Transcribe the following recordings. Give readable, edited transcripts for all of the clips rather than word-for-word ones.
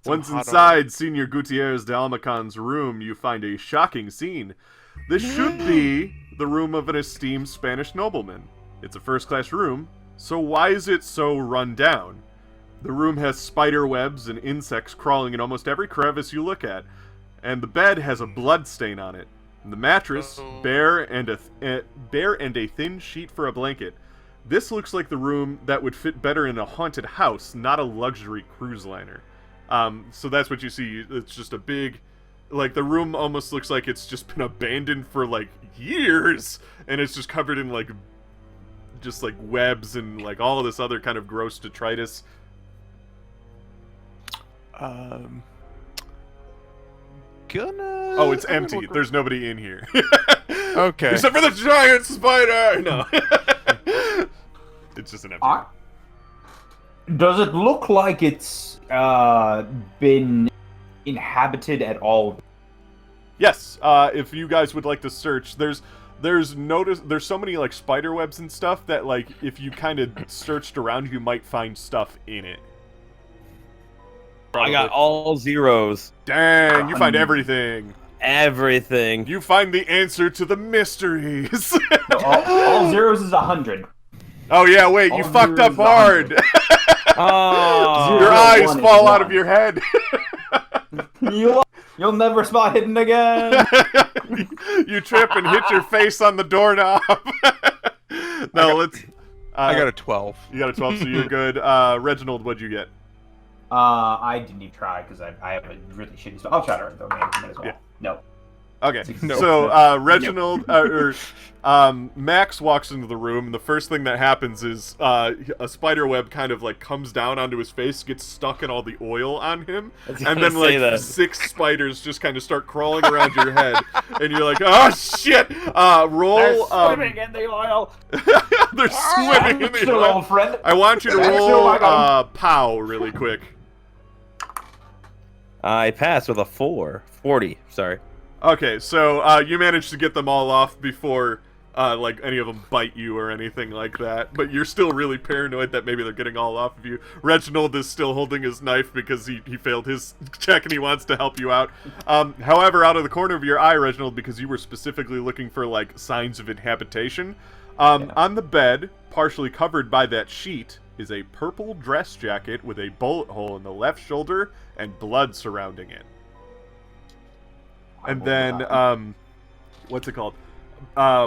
Once inside Senor Gutierrez de Almacan's room, you find a shocking scene. This should be the room of an esteemed Spanish nobleman. It's a first-class room, so why is it so run down? The room has spider webs and insects crawling in almost every crevice you look at, and the bed has a blood stain on it. And the mattress, bare and a thin sheet for a blanket. This looks like the room that would fit better in a haunted house, not a luxury cruise liner. So that's what you see. It's just a big, like, the room almost looks like it's just been abandoned for, like, years, and it's just covered in, like, just, like, webs and, like, all of this other kind of gross detritus. Oh, it's empty. There's nobody in here. Okay. Except for the giant spider! No. It's just an empty room. Does it look like it's been inhabited at all? Yes. If you guys would like to search, there's so many like spider webs and stuff that like if you kind of searched around, you might find stuff in it. Probably. I got all zeros. Dang, you find everything. Everything. You find the answer to the mysteries. No, all zeros is 100. Oh yeah, wait, you fucked up hard. Oh, your eyes fall out of your head. You'll never spot hidden again. You trip and hit your face on the doorknob. I got a 12. You got a 12, so you're good. Reginald, what'd you get? I didn't even try because I have a really shitty spell. I'll try to run though, man, as well. Yeah. No. Okay, No. so Reginald, Max walks into the room, and the first thing that happens is a spider web kind of like comes down onto his face, gets stuck in all the oil on him, and then like 6 spiders just kind of start crawling around your head, and you're like, oh shit! Roll. They're swimming in the oil. They're swimming in the oil. Friend. I want you to roll POW really quick. I passed with a 4. 40, sorry. Okay, so you managed to get them all off before like any of them bite you or anything like that, but you're still really paranoid that maybe they're getting all off of you. Reginald is still holding his knife because he failed his check and he wants to help you out. However, out of the corner of your eye, Reginald, because you were specifically looking for like signs of inhabitation, on the bed, partially covered by that sheet, is a purple dress jacket with a bullet hole in the left shoulder and blood surrounding it. And then, what's it called?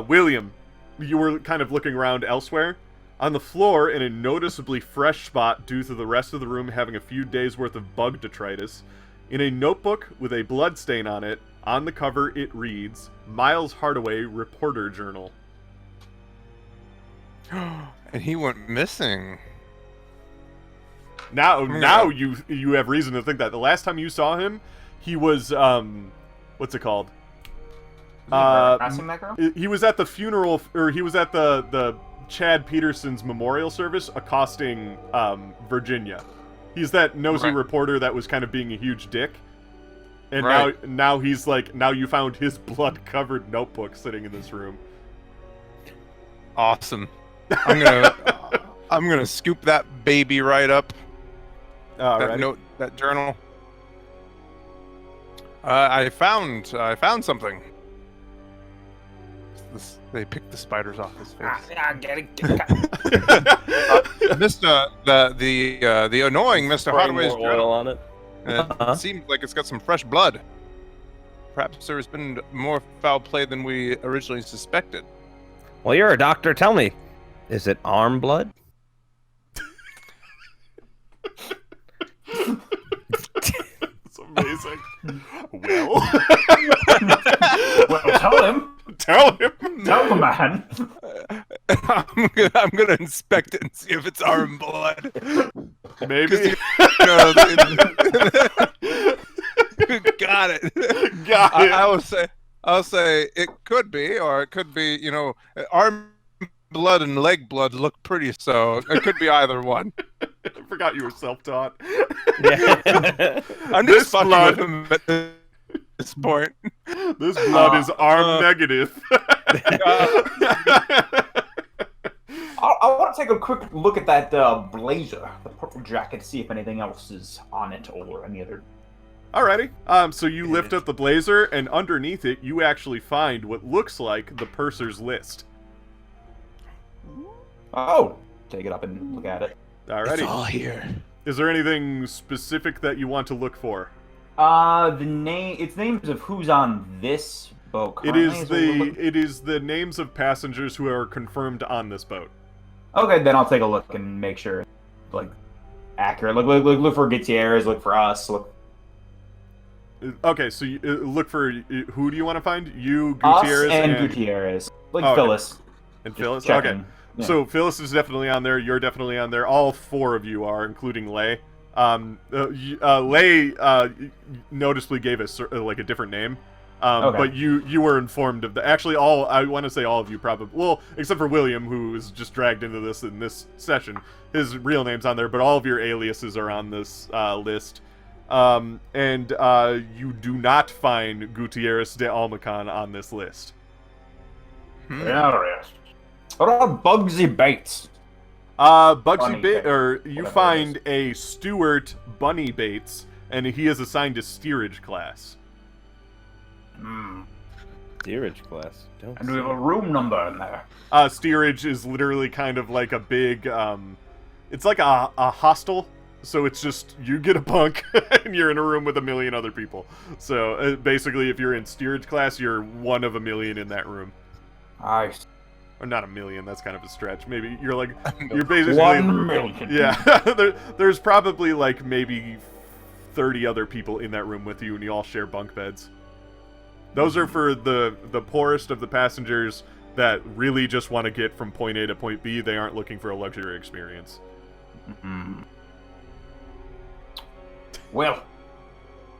William, you were kind of looking around elsewhere. On the floor, in a noticeably fresh spot due to the rest of the room having a few days' worth of bug detritus, in a notebook with a blood stain on it, on the cover it reads, Miles Hardaway, Reporter Journal. And he went missing. Now you have reason to think that. The last time you saw him, he was, what's it called? He was at the funeral, or he was at the Chad Peterson's memorial service accosting Virginia. He's that nosy reporter that was kind of being a huge dick. And now he's like, now you found his blood-covered notebook sitting in this room. Awesome. I'm gonna scoop that baby right up. That journal. I found something. They picked the spiders off his face. Get it. The annoying Mr. Hardaway's more journal oil on it. It seems like it's got some fresh blood. Perhaps there has been more foul play than we originally suspected. Well, you're a doctor. Tell me, is it arm blood? It's amazing. Well, Tell him. Tell him. Tell the man. I'm gonna inspect it and see if it's arm blood. Maybe. Got it. Got it. I'll say it could be, or it could be, arm blood and leg blood look pretty, so it could be either one. I forgot you were self-taught. Yeah. I'm just fucking with him at this point. This blood is arm negative. I want to take a quick look at that blazer, the purple jacket, see if anything else is on it or any other. Alrighty. So you lift up the blazer, and underneath it, you actually find what looks like the purser's list. Oh, take it up and look at it. Alrighty. It's all here. Is there anything specific that you want to look for? It's names of who's on this boat. It Currently, is the names of passengers who are confirmed on this boat. Okay, then I'll take a look and make sure, like, accurate. Look for Gutierrez. Look for us. Look. Okay, so you, look for who do you want to find? You, Gutierrez, Us and Gutierrez. Like okay. Phyllis. And Just Phyllis? checking. Okay. Yeah. So Phyllis is definitely on there, you're definitely on there. All four of you are, including Lay. Lay noticeably gave us like a different name. Okay. But you were informed of the... Actually, I want to say all of you probably... Well, except for William, who was just dragged into this in this session. His real name's on there, but all of your aliases are on this list. And you do not find Gutierrez de Almacan on this list. Yes. What about Bugsy Bates? Bugsy Bates, Bates, or you whatever find a Stewart Bunny Bates, and he is assigned to steerage class. Hmm. Steerage class. Don't And we have a room number in there. Steerage is literally kind of like a big, it's like a hostel. So it's just, you get a bunk, and you're in a room with a million other people. So basically, if you're in steerage class, you're one of a million in that room. Nice. Or not a million, that's kind of a stretch. Maybe you're like, you're basically... 1 million. Yeah, there's probably like maybe 30 other people in that room with you, and you all share bunk beds. Those are for the poorest of the passengers that really just want to get from point A to point B. They aren't looking for a luxury experience. Mm-hmm. Well,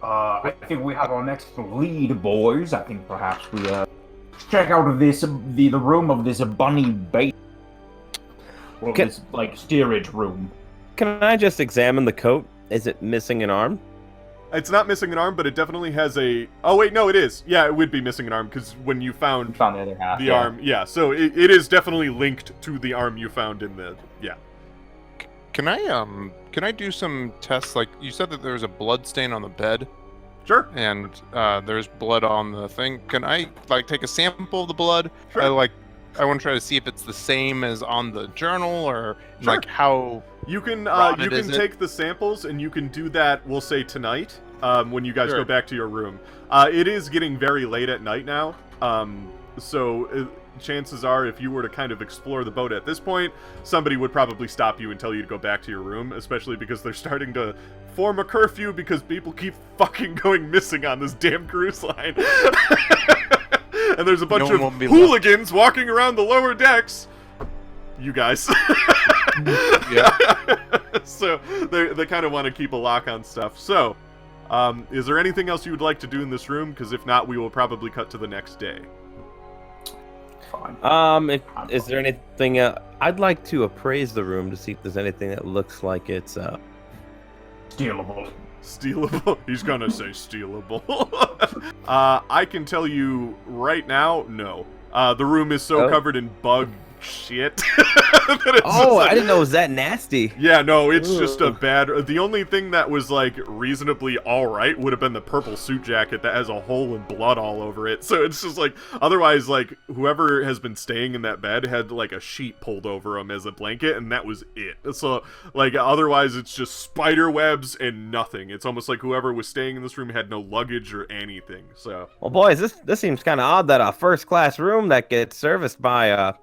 I think we have our next lead, boys. I think perhaps we check out this the room of this Bunny Bait. Well, this like steerage room. Can I just examine the coat? Is it missing an arm? It's not missing an arm, but it definitely has a... Oh, wait, no, it is. Yeah, it would be missing an arm, because when you found the other half. the arm... Yeah, so it is definitely linked to the arm you found in the... Yeah. Can I do some tests? Like, you said that there was a blood stain on the bed, Sure. and there's blood on the thing. Can I, like, take a sample of the blood? Sure. I want to try to see if it's the same as on the journal, or, Sure. like, how... You can rotted is it? take the samples, and you can do that, we'll say, tonight, when you guys Sure. go back to your room. It is getting very late at night now, so chances are, if you were to kind of explore the boat at this point, somebody would probably stop you and tell you to go back to your room, especially because they're starting to form a curfew because people keep fucking going missing on this damn cruise line. And there's a bunch No one of won't be hooligans walking around the lower decks. You guys. Yeah. So they kind of want to keep a lock on stuff. So, is there anything else you would like to do in this room? Because if not, we will probably cut to the next day. Fine. Is there anything? I'd like to appraise the room to see if there's anything that looks like it's Stealable. Stealable? He's gonna say stealable. I can tell you right now, no. The room is so covered in bug shit. that it's Oh, just I didn't know it was that nasty. Yeah, no, it's just a Ugh. bad... The only thing that was, like, reasonably alright would have been the purple suit jacket that has a hole and blood all over it. So it's just, like, otherwise, like, whoever has been staying in that bed had, like, a sheet pulled over him as a blanket, and that was it. So, like, otherwise it's just spider webs and nothing. It's almost like whoever was staying in this room had no luggage or anything, so... Well, boys, this seems kind of odd that a first-class room that gets serviced by,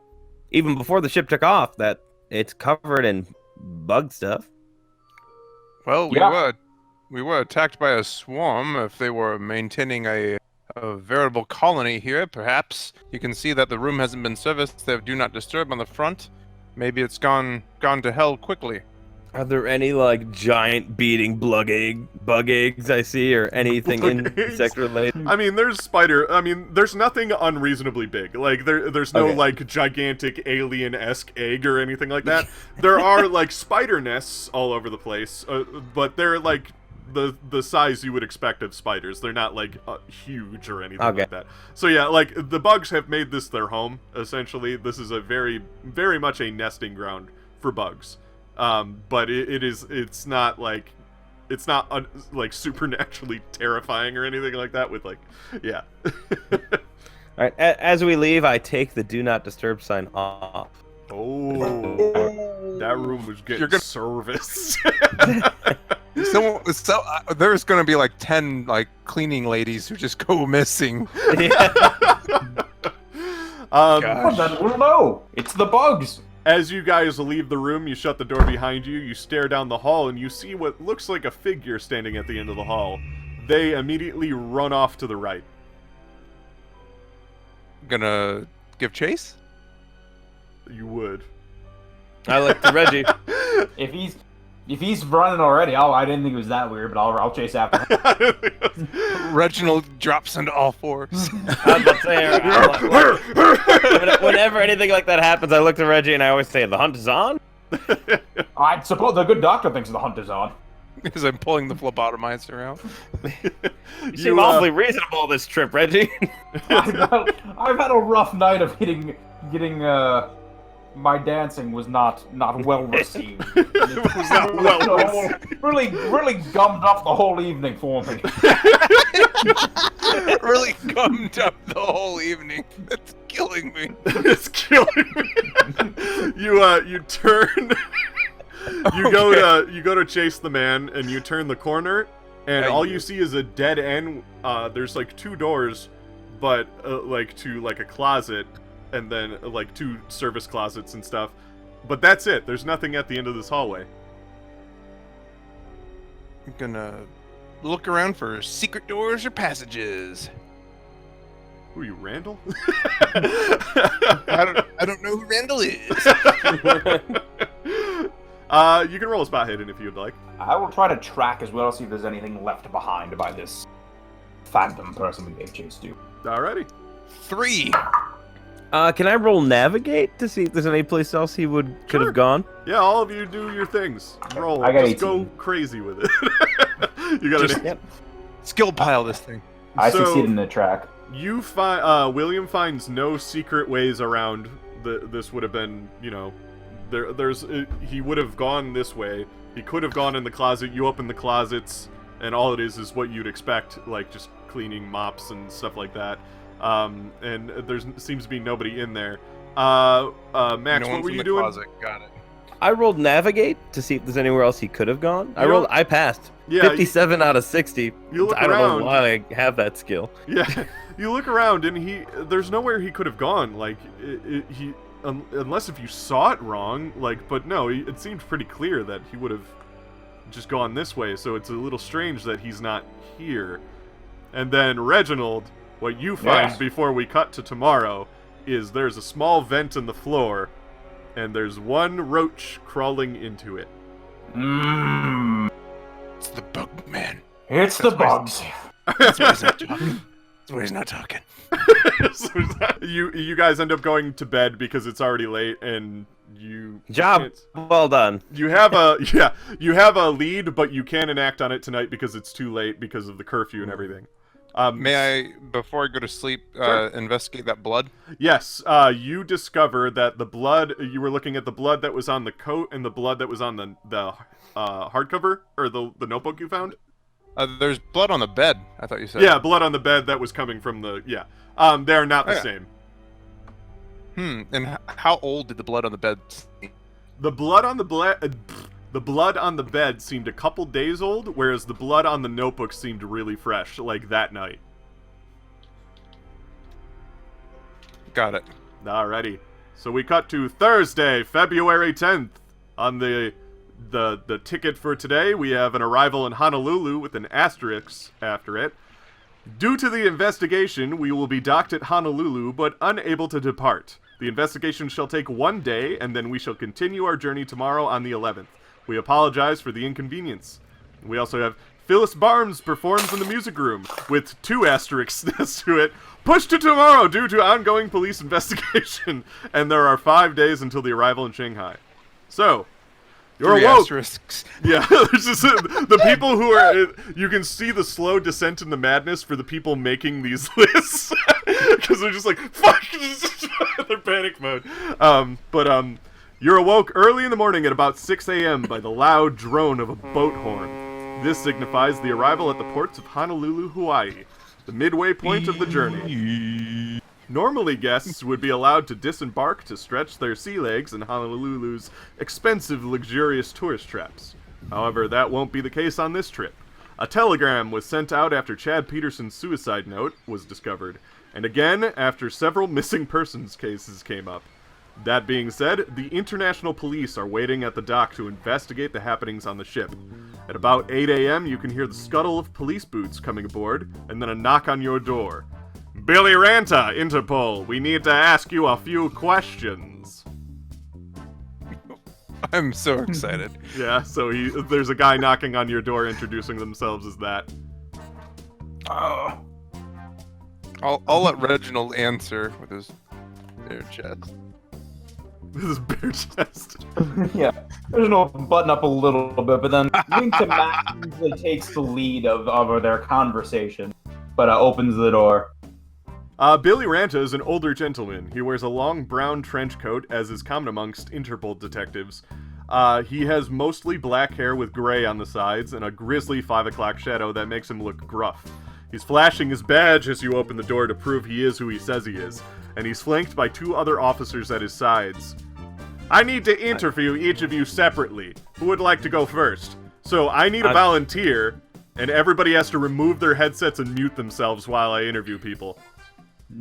even before the ship took off, that it's covered in bug stuff. Well, Yeah. we were attacked by a swarm. If they were maintaining a veritable colony here, perhaps you can see that the room hasn't been serviced. They have do not disturb on the front. Maybe it's gone to hell quickly. Are there any, like, giant beating bug eggs I see, or anything Bug eggs? insect related? I mean, there's nothing unreasonably big. Like, there's no, Okay. like, gigantic alien-esque egg or anything like that. There are, like, spider nests all over the place, but they're, like, the size you would expect of spiders. They're not like huge or anything Okay. like that. So yeah, like the bugs have made this their home. Essentially, this is a very much a nesting ground for bugs. But it's not like like supernaturally terrifying or anything like that. With like, yeah. All right. As we leave, I take the "Do Not Disturb" sign off. Oh, that room was getting serviced. There's gonna be like 10 like cleaning ladies who just go missing. Well, then we'll know. It's the bugs. As you guys leave the room, you shut the door behind you, you stare down the hall, and you see what looks like a figure standing at the end of the hall. They immediately run off to the right. Gonna give chase? You would. I look to Reggie. If he's running already, I didn't think it was that weird, but I'll chase after him. Reginald drops into all fours. I was about to say, whenever anything like that happens, I look to Reggie and I always say, "The hunt is on." I suppose the good doctor thinks the hunt is on. Because I'm pulling the phlebotomizer out. You seem awfully reasonable this trip, Reggie. I've had a rough night of getting my dancing was not well received. It was not well received. Really gummed up the whole evening for me. Really gummed up the whole evening. That's killing me. It's killing me. You turn. You go to chase the man, and you turn the corner, and all you see is a dead end. There's like 2 doors, but like to like a closet, and then like 2 service closets and stuff. But that's it. There's nothing at the end of this hallway. I'm gonna look around for secret doors or passages. Who are you, Randall? I don't know who Randall is. You can roll a spot hidden if you'd like. I will try to track as well, see if there's anything left behind by this phantom person we gave chase to. Alrighty. 3. Can I roll navigate to see if there's any place else he could have gone? Yeah, all of you do your things. Roll. I got Just 18. go crazy with it. You got Just skill pile this thing. I So- succeeded in the track. You find William finds no secret ways around. This would have been, he would have gone this way. He could have gone in the closet. You open the closets, and all it is what you'd expect, like just cleaning mops and stuff like that. And there seems to be nobody in there. Max, No what one's were in you the doing? closet. Got it. I rolled navigate to see if there's anywhere else he could have gone. I passed. Yeah, 57 out of 60. you look I don't around. know why I have that skill. Yeah, you look around, and there's nowhere he could have gone. Like unless if you saw it wrong. Like, but no, it seemed pretty clear that he would have just gone this way. So it's a little strange that he's not here. And then Reginald, what you find Yes. before we cut to tomorrow is there's a small vent in the floor, and there's one roach crawling into it. Mmm. It's the bug man. It's the bugs. That's why he's not talking. That's why he's not talking. So you guys end up going to bed because it's already late, and you Job can't- well done. You have a lead, but you can't enact on it tonight because it's too late because of the curfew and everything. May I, before I go to sleep, Sure. investigate that blood? Yes, you discover that the blood. You were looking at the blood that was on the coat and the blood that was on the hardcover or the notebook you found. There's blood on the bed. I thought you said. Yeah, blood on the bed that was coming from the they are not the Yeah. same. And how old did the blood on the bed seem? The blood on the blood on the bed seemed a couple days old, whereas the blood on the notebook seemed really fresh, like that night. Got it. Alrighty. So we cut to Thursday, February 10th. On the ticket for today, we have an arrival in Honolulu with an asterisk after it. Due to the investigation, we will be docked at Honolulu, but unable to depart. The investigation shall take 1 day, and then we shall continue our journey tomorrow on the 11th. We apologize for the inconvenience. We also have Phyllis Barnes performs in the music room, with 2 asterisks next to it. Pushed to tomorrow due to ongoing police investigation. And there are 5 days until the arrival in Shanghai. So, You're 3 awoke. asterisks. Yeah, there's just the people who are. You can see the slow descent into madness for the people making these lists because they're just like fuck. They're panic mode. You're awoke early in the morning at about 6 a.m. by the loud drone of a boat horn. This signifies the arrival at the ports of Honolulu, Hawaii, the midway point of the journey. Normally, guests would be allowed to disembark to stretch their sea legs in Honolulu's expensive, luxurious tourist traps. However, that won't be the case on this trip. A telegram was sent out after Chad Peterson's suicide note was discovered, and again after several missing persons cases came up. That being said, the international police are waiting at the dock to investigate the happenings on the ship. At about 8 a.m., you can hear the scuttle of police boots coming aboard, and then a knock on your door. Billy Ranta, Interpol, we need to ask you a few questions. I'm so excited. Yeah, so there's a guy knocking on your door introducing themselves as that. I'll let Reginald answer with his bare chest. This is bare chest. Yeah, Reginald button up a little bit, but then Link to Max usually takes the lead of their conversation, but opens the door. Billy Ranta is an older gentleman. He wears a long brown trench coat, as is common amongst Interpol detectives. He has mostly black hair with gray on the sides, and a grisly 5 o'clock shadow that makes him look gruff. He's flashing his badge as you open the door to prove he is who he says he is, and he's flanked by 2 other officers at his sides. I need to interview each of you separately. Who would like to go first? So I need a volunteer, and everybody has to remove their headsets and mute themselves while I interview people.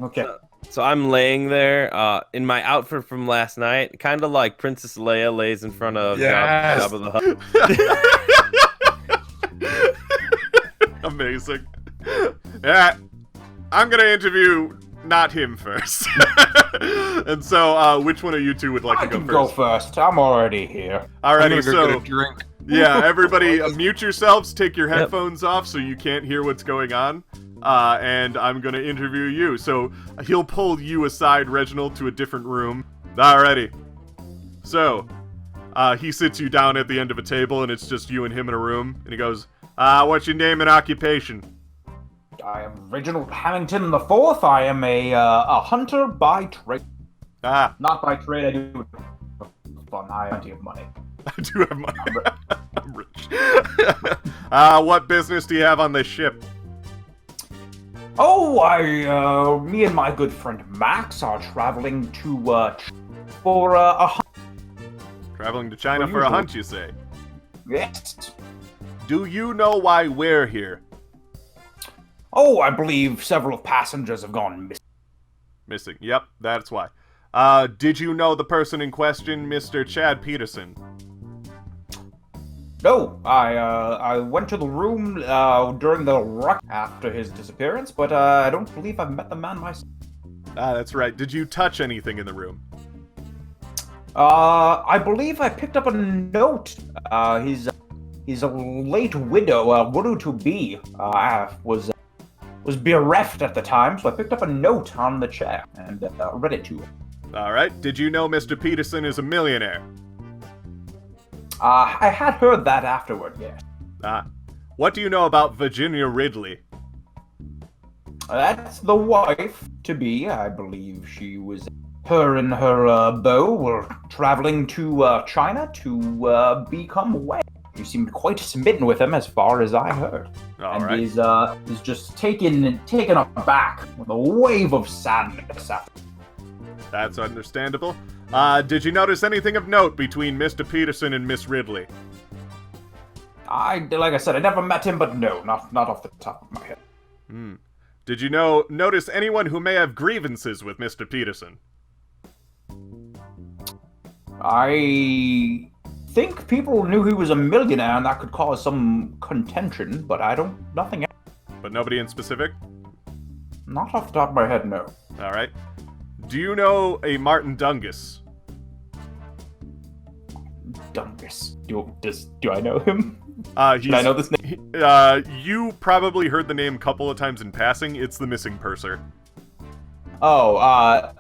Okay. So I'm laying there in my outfit from last night, kind of like Princess Leia lays in front of Yes. Jabba the Hutt. Amazing. Yeah, I'm gonna interview not him first. And so, which one of you two would like I to go can first? go first. I'm already here. Alrighty, I'm gonna go get so a drink. yeah, everybody mute yourselves, take your headphones off so you can't hear what's going on. And I'm gonna interview you. So he'll pull you aside, Reginald, to a different room. Alrighty. So, he sits you down at the end of a table, and it's just you and him in a room. And he goes, what's your name and occupation? I am Reginald Hammington the Fourth. I am a hunter by trade. Not by trade. I do it for fun. I have plenty of money. I do have money. I'm rich. What business do you have on this ship? Oh, me and my good friend Max are traveling to, for a hunt. Traveling to China for a hunt, you say? Yes. Do you know why we're here? Oh, I believe several passengers have gone missing. Missing. Yep, that's why. Did you know the person in question, Mr. Chad Peterson? No, I went to the room during the ruck after his disappearance, but I don't believe I've met the man myself. That's right. Did you touch anything in the room? I believe I picked up a note. He's a late widow to be. Was bereft at the time, so I picked up a note on the chair and read it to him. All right. Did you know Mr. Peterson is a millionaire? I had heard that afterward, yes. What do you know about Virginia Ridley? That's the wife to be. I believe she was. Her and her beau were traveling to China to become wed. She seemed quite smitten with him, as far as I heard. All right. Is just taken aback with a wave of sadness. That's understandable. Did you notice anything of note between Mr. Peterson and Miss Ridley? Like I said, I never met him, but no, not off the top of my head. Did you notice anyone who may have grievances with Mr. Peterson? I think people knew he was a millionaire, and that could cause some contention, but nothing else. But nobody in specific? Not off the top of my head, no. All right. Do you know a Martin Dungus? Dungus. Do I know him? Should I know this name? You probably heard the name a couple of times in passing. It's the missing purser. Oh,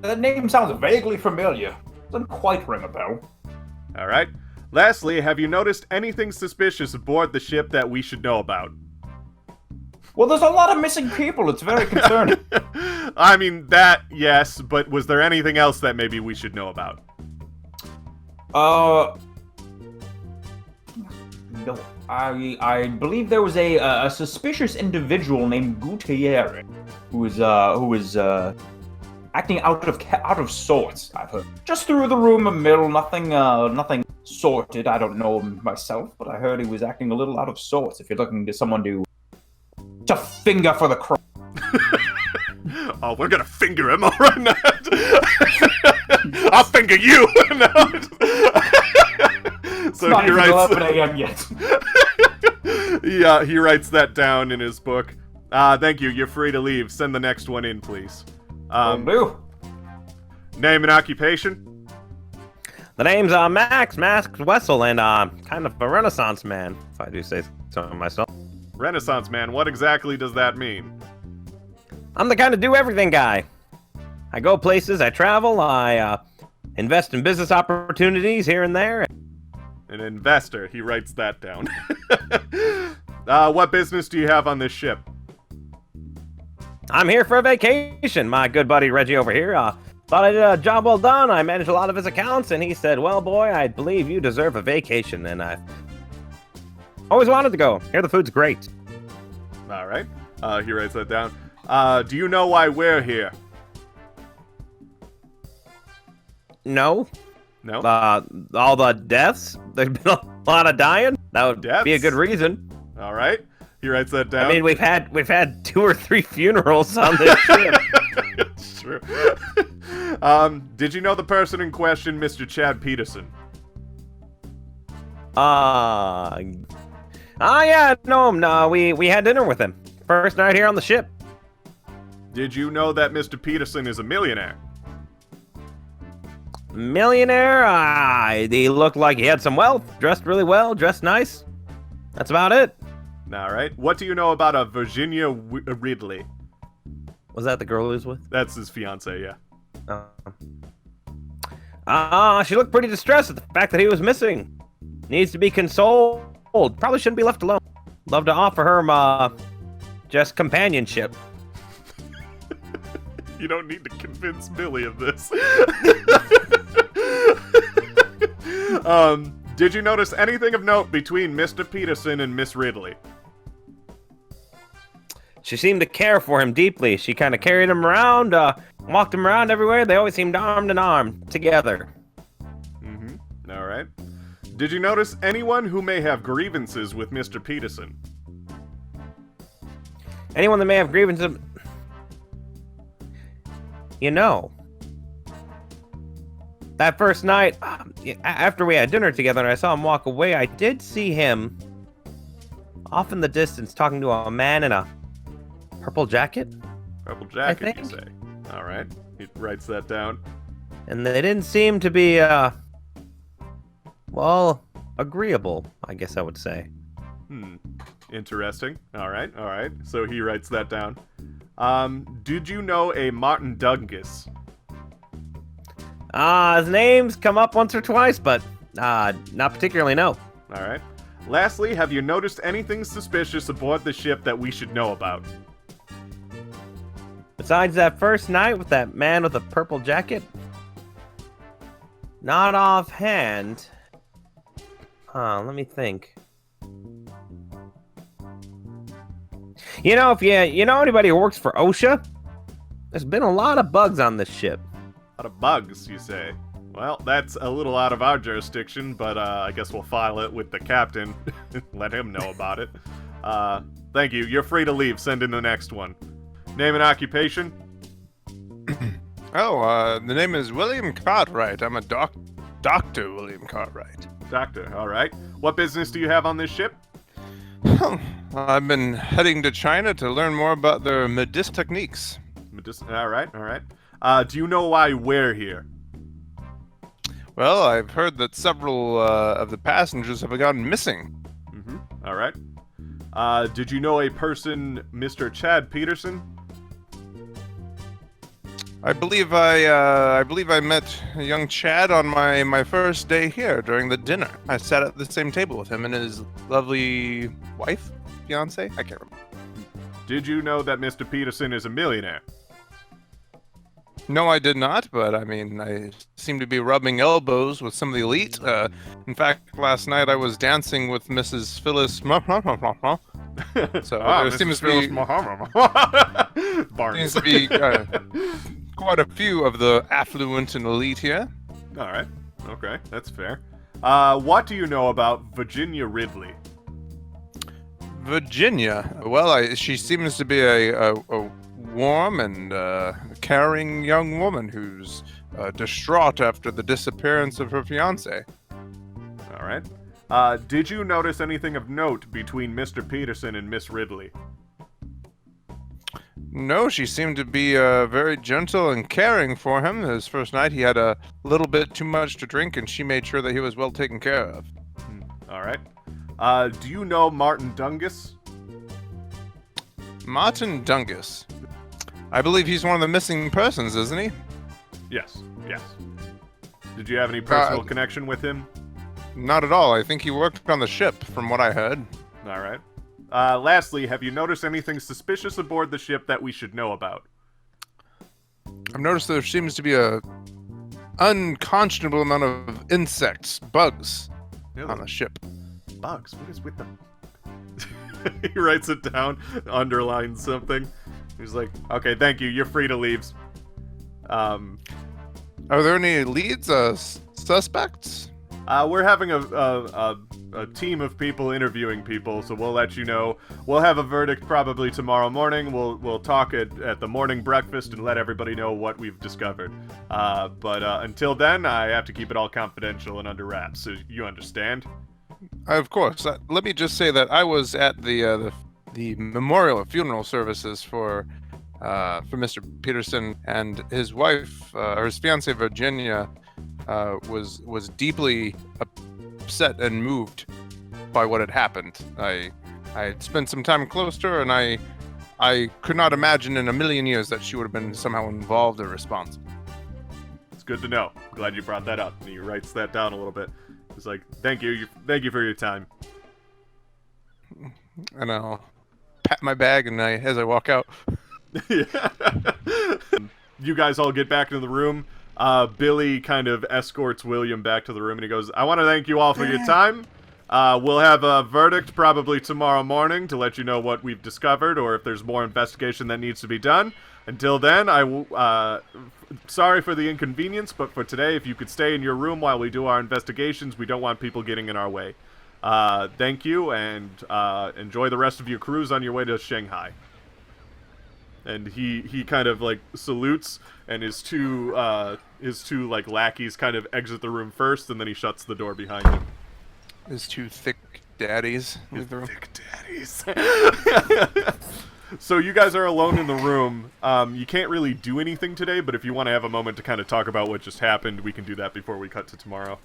the name sounds vaguely familiar. Doesn't quite ring a bell. All right. Lastly, have you noticed anything suspicious aboard the ship that we should know about? Well, there's a lot of missing people. It's very concerning. I mean, that, yes, but was there anything else that maybe we should know about? No. I believe there was a suspicious individual named Gutierrez who was acting out of sorts. I've heard just through the rumor mill, nothing sorted. I don't know him myself, but I heard he was acting a little out of sorts. If you're looking to someone to finger for the crown. Oh, we're gonna finger him, all right now. I'll finger you. So Not he even writes. 11 a.m. yet. Yeah, he writes that down in his book. Thank you. You're free to leave. Send the next one in, please. Will do. Name and occupation. The name's Max Weasel, and kind of a Renaissance man, if I do say so myself. Renaissance man. What exactly does that mean? I'm the kind of do-everything guy. I go places, I travel, I invest in business opportunities here and there. An investor. He writes that down. What business do you have on this ship? I'm here for a vacation. My good buddy Reggie over here thought I did a job well done. I managed a lot of his accounts, and he said, well, boy, I believe you deserve a vacation, and I've always wanted to go. Here the food's great. All right. He writes that down. Do you know why we're here? No. No? All the deaths? There's been a lot of dying? That would be a good reason. All right. He writes that down. I mean, we've had 2 or 3 funerals on this ship. It's true. Did you know the person in question, Mr. Chad Peterson? Yeah, no, no, we had dinner with him. First night here on the ship. Did you know that Mr. Peterson is a millionaire? Millionaire? He looked like he had some wealth, dressed really well, dressed nice. That's about it. All right. What do you know about a Virginia Ridley? Was that the girl he was with? That's his fiance, yeah. She looked pretty distressed at the fact that he was missing. Needs to be consoled. Probably shouldn't be left alone. Love to offer her just companionship. You don't need to convince Billy of this. Did you notice anything of note between Mr. Peterson and Miss Ridley? She seemed to care for him deeply. She kind of carried him around, walked him around everywhere. They always seemed arm in arm, together. Mm-hmm. All right. Did you notice anyone who may have grievances with Mr. Peterson? Anyone that may have grievances... You know, that first night, after we had dinner together and I saw him walk away, I did see him off in the distance talking to a man in a purple jacket. Purple jacket, you say? All right. He writes that down. And they didn't seem to be, agreeable, I guess I would say. Interesting. All right. So he writes that down. Did you know a Martin Dungus? His name's come up once or twice, but, not particularly, no. All right. Lastly, have you noticed anything suspicious aboard the ship that we should know about? Besides that first night with that man with a purple jacket? Not offhand. Let me think. You know, if you know anybody who works for OSHA, there's been a lot of bugs on this ship. A lot of bugs, you say? Well, that's a little out of our jurisdiction, but I guess we'll file it with the captain. Let him know about it. Thank you. You're free to leave. Send in the next one. Name and occupation? The name is William Cartwright. I'm a Dr. William Cartwright. Doctor, all right. What business do you have on this ship? I've been heading to China to learn more about their Mythos techniques. All right. Do you know why we're here? Well, I've heard that several of the passengers have gone missing. Mm-hmm. All right. Did you know a person, Mr. Chad Peterson? I believe I met young Chad on my first day here during the dinner. I sat at the same table with him and his lovely wife, fiance. I can't remember. Did you know that Mr. Peterson is a millionaire? No, I did not, but I mean, I seem to be rubbing elbows with some of the elite. In fact, last night I was dancing with Mrs. Phyllis. So there seems to be quite a few of the affluent and elite here. All right. Okay, that's fair. What do you know about Virginia Ridley? Virginia. Well, she seems to be a warm and caring young woman who's distraught after the disappearance of her fiance. All right. Did you notice anything of note between Mr. Peterson and Miss Ridley? No, she seemed to be very gentle and caring for him. His first night, he had a little bit too much to drink, and she made sure that he was well taken care of. All right. Do you know Martin Dungus? Martin Dungus. I believe he's one of the missing persons, isn't he? Yes. Did you have any personal connection with him? Not at all. I think he worked on the ship, from what I heard. All right. Lastly, have you noticed anything suspicious aboard the ship that we should know about? I've noticed there seems to be a unconscionable amount of insects, bugs, on the ship. Bugs? What is with them? He writes it down, underlines something. He's like, okay, thank you. You're free to leave. Are there any leads, suspects? We're having a team of people interviewing people, so we'll let you know. We'll have a verdict probably tomorrow morning. We'll talk at the morning breakfast and let everybody know what we've discovered. But until then, I have to keep it all confidential and under wraps, so you understand? Of course. Let me just say that I was at the memorial funeral services for Mr. Peterson, and his wife, or his fiancée Virginia, was deeply upset and moved by what had happened. I had spent some time close to her, and I could not imagine in a million years that she would have been somehow involved or responsible. It's good to know. Glad you brought that up. And he writes that down a little bit. He's like, thank you for your time. And I'll pat my bag and as I walk out. You guys all get back into the room. Billy kind of escorts William back to the room, and he goes, I want to thank you all for your time. We'll have a verdict probably tomorrow morning to let you know what we've discovered, or if there's more investigation that needs to be done. Until then, sorry for the inconvenience, but for today, if you could stay in your room while we do our investigations, we don't want people getting in our way. Thank you, and enjoy the rest of your cruise on your way to Shanghai. And he kind of like salutes, and his two like lackeys kind of exit the room first, and then he shuts the door behind him. His two thick daddies. Thick daddies. So you guys are alone in the room. You can't really do anything today, but if you want to have a moment to kind of talk about what just happened, we can do that before we cut to tomorrow.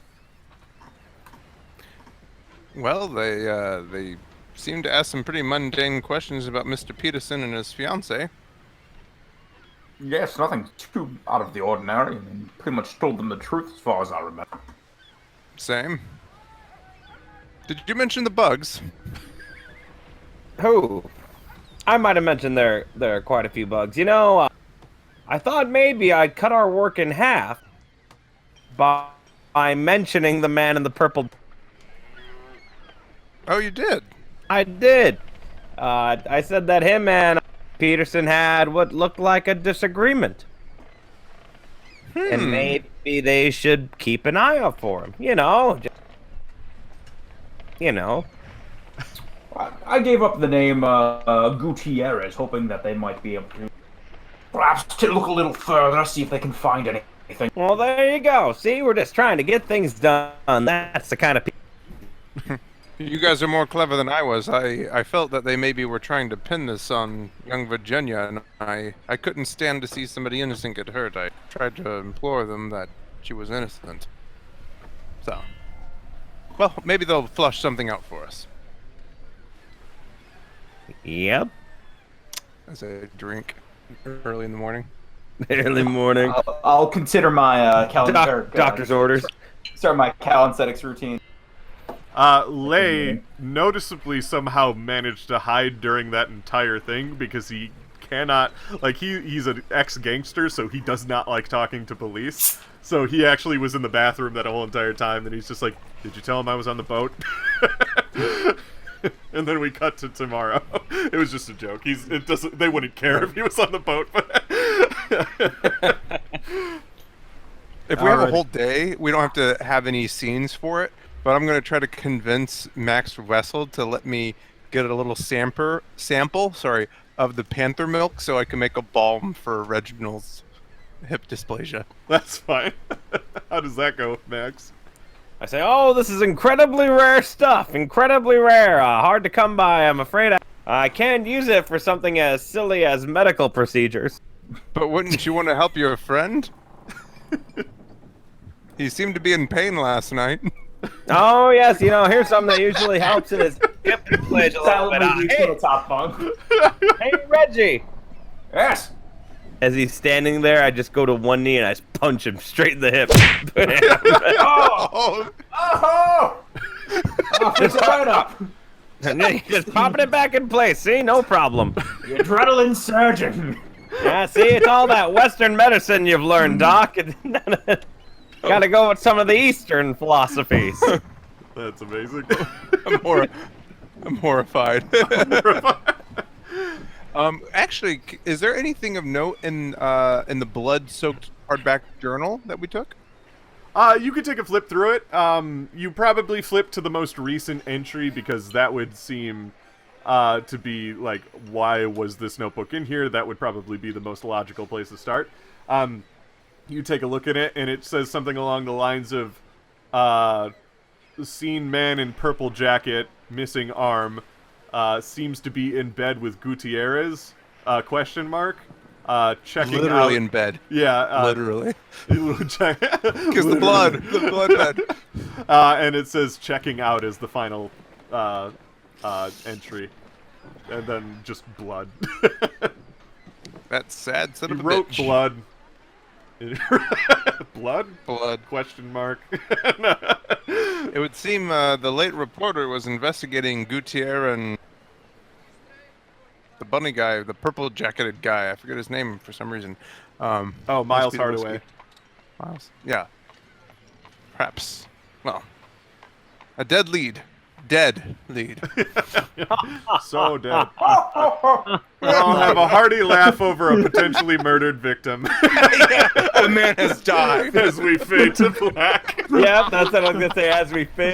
Well, they seem to ask some pretty mundane questions about Mr. Peterson and his fiancée. Yes, nothing too out of the ordinary. I mean, pretty much told them the truth as far as I remember. Same. Did you mention the bugs? Who? I might have mentioned there are quite a few bugs. You know, I thought maybe I'd cut our work in half by mentioning the man in the purple. Oh, you did? I did. I said that him and Peterson had what looked like a disagreement. And maybe they should keep an eye out for him. You know. I gave up the name Gutierrez, hoping that they might be able to perhaps to look a little further, see if they can find anything. Well, there you go. See, we're just trying to get things done. That's the kind of people. You guys are more clever than I was. I felt that they maybe were trying to pin this on young Virginia, and I couldn't stand to see somebody innocent get hurt. I tried to implore them that she was innocent. So, well, maybe they'll flush something out for us. Yep. As I drink early in the morning. Early morning. I'll consider my calendar. Doctor's orders. Start my calisthenics routine. Lay noticeably somehow managed to hide during that entire thing because he cannot, like, he's an ex-gangster, so he does not like talking to police. So he actually was in the bathroom that whole entire time, and he's just like, "Did you tell him I was on the boat?" And then we cut to tomorrow. It was just a joke. They wouldn't care if he was on the boat. If we have a whole day, we don't have to have any scenes for it. But I'm going to try to convince Max Weasel to let me get a little sample, of the panther milk so I can make a balm for Reginald's hip dysplasia. That's fine. How does that go, Max? I say, oh, this is incredibly rare stuff. Incredibly rare. Hard to come by, I'm afraid. I can't use it for something as silly as medical procedures. But wouldn't you want to help your friend? He seemed to be in pain last night. Oh, yes, here's something that usually helps in his hip dysplasia a little bit. Hey, top bunk. Hey, Reggie. Yes. As he's standing there, I just go to one knee and I just punch him straight in the hip. Oh! Fix it right up. And then he's just popping it back in place. See, no problem. The adrenaline surgeon. Yeah, see, it's all that Western medicine you've learned, Doc. Gotta go with some of the Eastern philosophies. That's amazing. I'm horrified. Actually, is there anything of note in the blood-soaked hardback journal that we took? You could take a flip through it. You probably flip to the most recent entry because that would seem to be like, why was this notebook in here? That would probably be the most logical place to start. You take a look at it, and it says something along the lines of, seen man in purple jacket, missing arm, seems to be in bed with Gutierrez, question mark. Checking literally out, in bed. Yeah. Literally. Because the blood bed. And it says checking out as the final entry. And then just blood. That's sad son He of a wrote bitch. blood. Blood? Blood. Question mark. It would seem the late reporter was investigating Gutierrez and the bunny guy, the purple jacketed guy. I forget his name for some reason. Miles must be the Hardaway. whiskey. Miles? Yeah. Perhaps. Well, a dead lead. Dead lead. So dead. We'll all have a hearty laugh over a potentially murdered victim. A man has died. As we fade to black. Yep, that's what I was gonna say. As we fade.